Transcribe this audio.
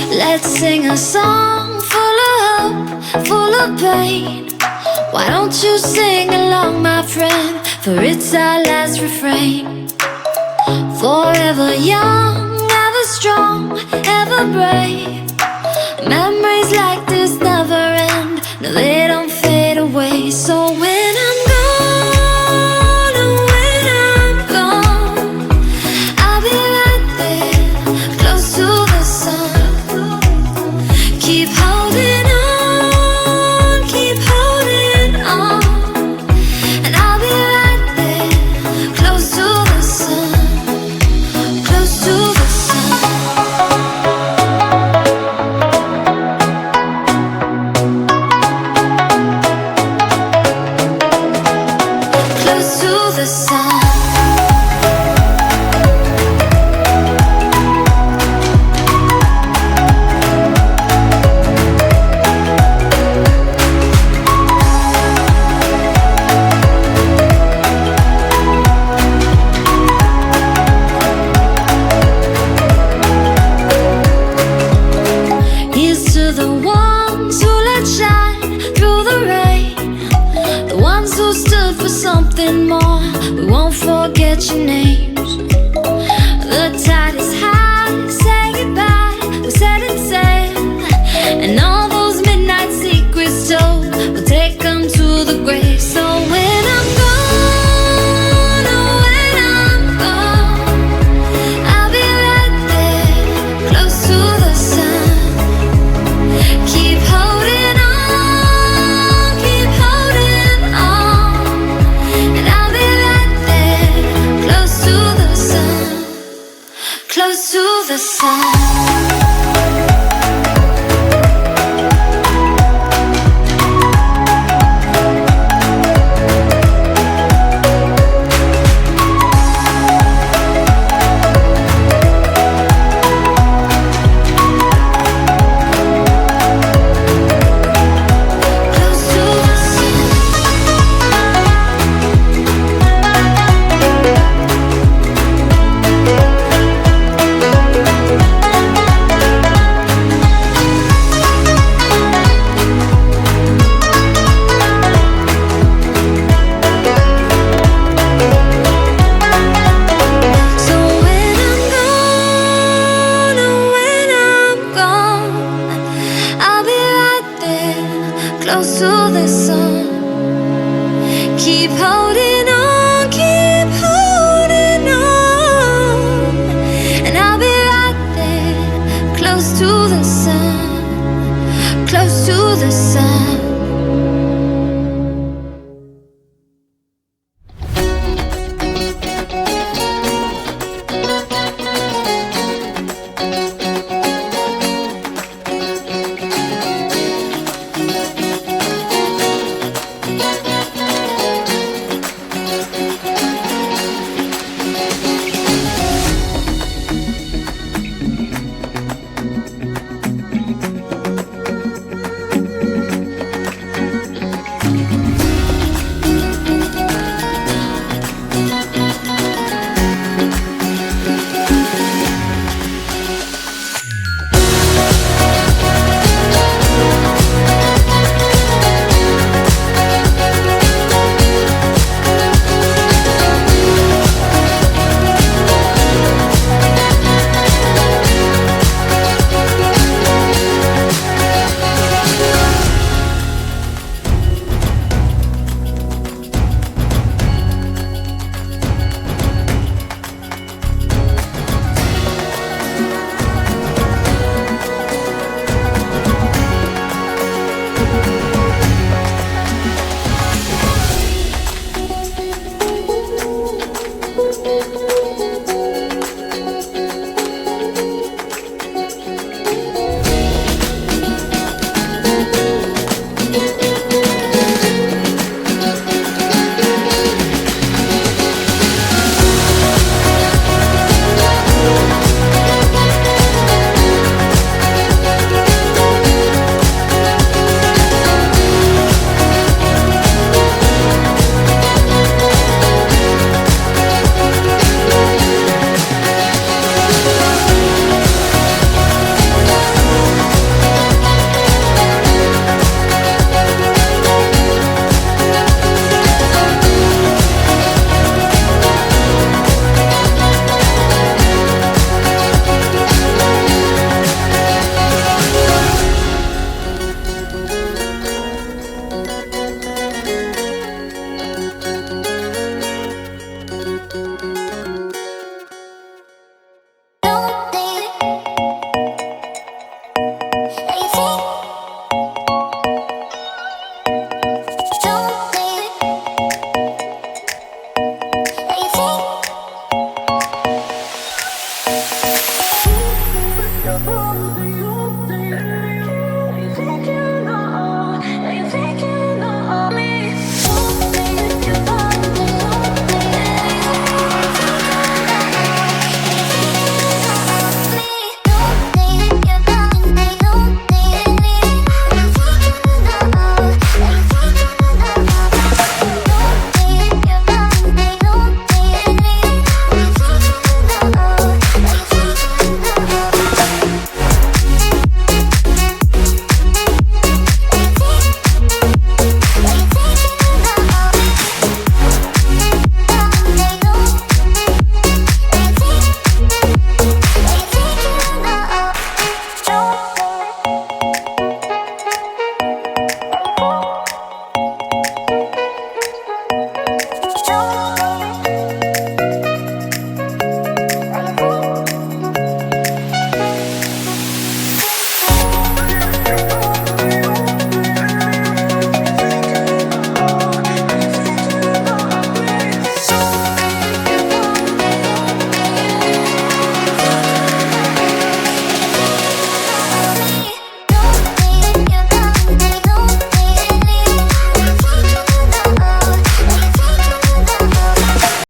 Let's sing a song full of hope, full of pain. Why don't you sing along, my friend? For it's our last refrain. Forever young, ever strong, ever brave. Memories like this never end. No, they don't fade away. So when I'm gone, oh, when I'm gone, I'll be right there, close to the sun. Keep holding on, keep holding on, and I'll be right there, close to the sun, close to the sun. Close to the sun. Here's to the ones who let shine through the rain, the ones who stood for something more. We won't forget your names. The tide is high, say goodbye, we're setting sail, and all those midnight secrets told, we'll take them to the grave. So when I'm gone, oh, when I'm gone, I'll be right there, close to the sun. Keep holding on, keep holding on, and I'll be right there, close to the sun, close to the sun.